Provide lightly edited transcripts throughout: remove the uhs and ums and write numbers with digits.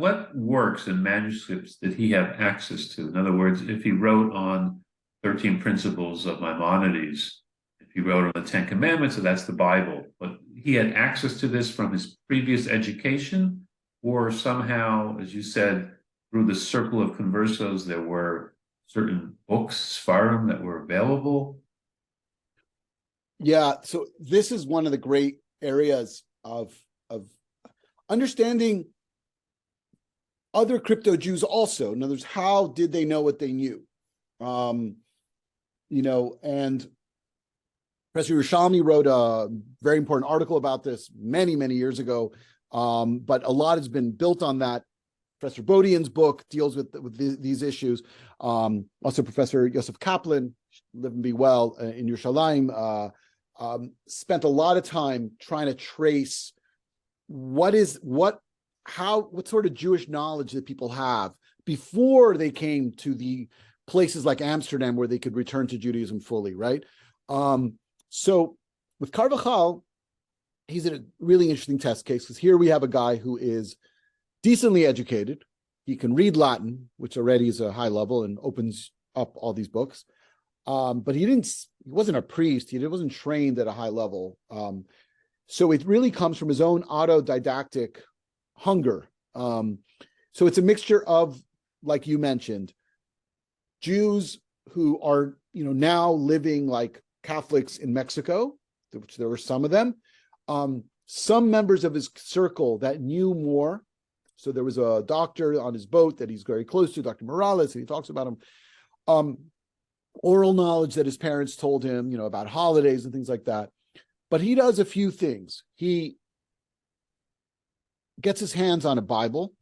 what works and manuscripts did he have access to? In other words, if he wrote on 13 Principles of Maimonides, if he wrote on the Ten Commandments, so that's the Bible, but he had access to this from his previous education, or somehow, as you said, through the circle of conversos, there were certain books, Sfarim, that were available? Yeah, so this is one of the great areas of understanding other crypto Jews also. In other words, how did they know what they knew? And Professor Yerushalmi wrote a very important article about this many, many years ago, but a lot has been built on that. Professor Bodian's book deals with these issues. Also, Professor Yosef Kaplan, live and be well, in Yerushalayim, spent a lot of time trying to trace what sort of Jewish knowledge that people have before they came to the places like Amsterdam where they could return to Judaism fully, right? So with Carvajal, he's in a really interesting test case, because here we have a guy who is decently educated. He can read Latin, which already is a high level and opens up all these books. But he wasn't a priest. He wasn't trained at a high level. So it really comes from his own autodidactic hunger. So it's a mixture of, like you mentioned, Jews who are, now living like Catholics in Mexico, which there were some of them, some members of his circle that knew more. So there was a doctor on his boat that he's very close to, Dr. Morales, and he talks about him. Oral knowledge that his parents told him, about holidays and things like that. But he does a few things. He gets his hands on a Bible,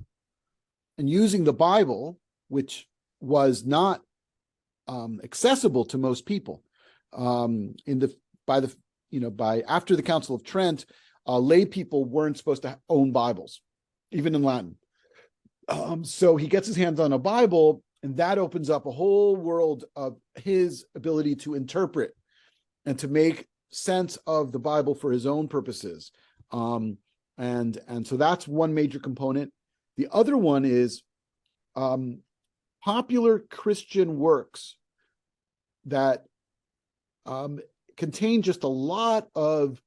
and using the Bible, which was not accessible to most people, after the Council of Trent, lay people weren't supposed to own Bibles, even in Latin. So he gets his hands on a Bible, and that opens up a whole world of his ability to interpret and to make sense of the Bible for his own purposes. And so that's one major component. The other one is popular Christian works that contain just a lot of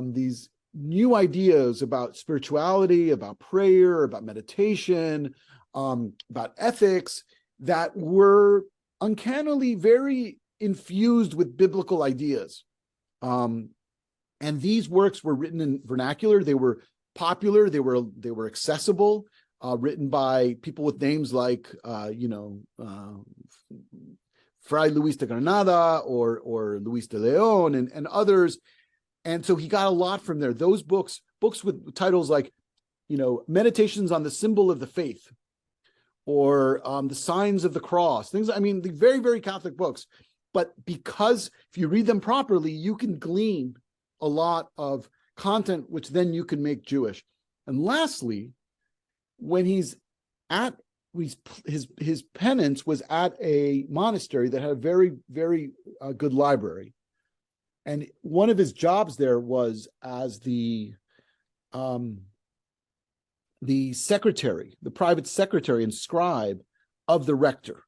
these new ideas about spirituality, about prayer, about meditation, about ethics, that were uncannily very infused with biblical ideas. And these works were written in vernacular. They were popular. They were accessible, written by people with names like, Fray Luis de Granada or Luis de Leon and others. And so he got a lot from there. Those books with titles like, Meditations on the Symbol of the Faith, or The Signs of the Cross, the very, very Catholic books. But because if you read them properly, you can glean a lot of content, which then you can make Jewish. And lastly, when his penance was at a monastery that had a very, very good library. And one of his jobs there was as the secretary, the private secretary and scribe of the rector.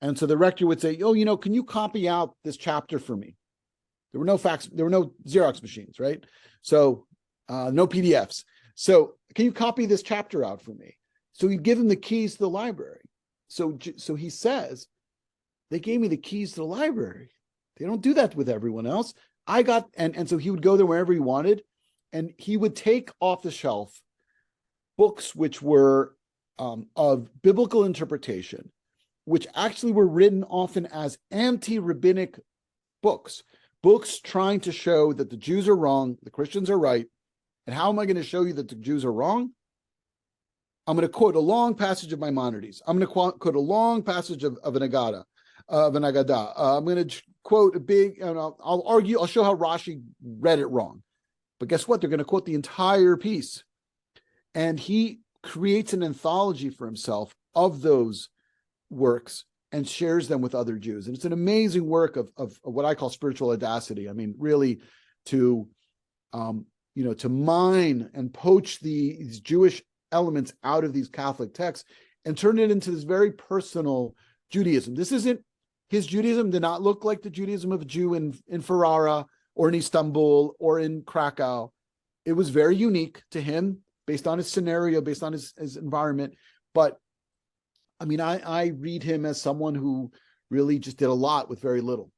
And so the rector would say, can you copy out this chapter for me? There were no Xerox machines, right? So no PDFs. So can you copy this chapter out for me? So he'd give him the keys to the library. So he says, they gave me the keys to the library. They don't do that with everyone else. And so he would go there wherever he wanted, and he would take off the shelf books which were of biblical interpretation, which actually were written often as anti-rabbinic books trying to show that the Jews are wrong, the Christians are right. And how am I going to show you that the Jews are wrong? I'm going to quote a long passage of Maimonides. I'm going to quote a long passage of an Agadah. I'm going to quote a big, I'll argue, I'll show how Rashi read it wrong. But guess what? They're going to quote the entire piece. And he creates an anthology for himself of those works and shares them with other Jews. And it's an amazing work of what I call spiritual audacity. Really to mine and poach these Jewish elements out of these Catholic texts and turned it into this very personal Judaism. This isn't, his Judaism did not look like the Judaism of a Jew in Ferrara or in Istanbul or in Krakow. It was very unique to him based on his scenario, based on his environment. But I mean, I read him as someone who really just did a lot with very little.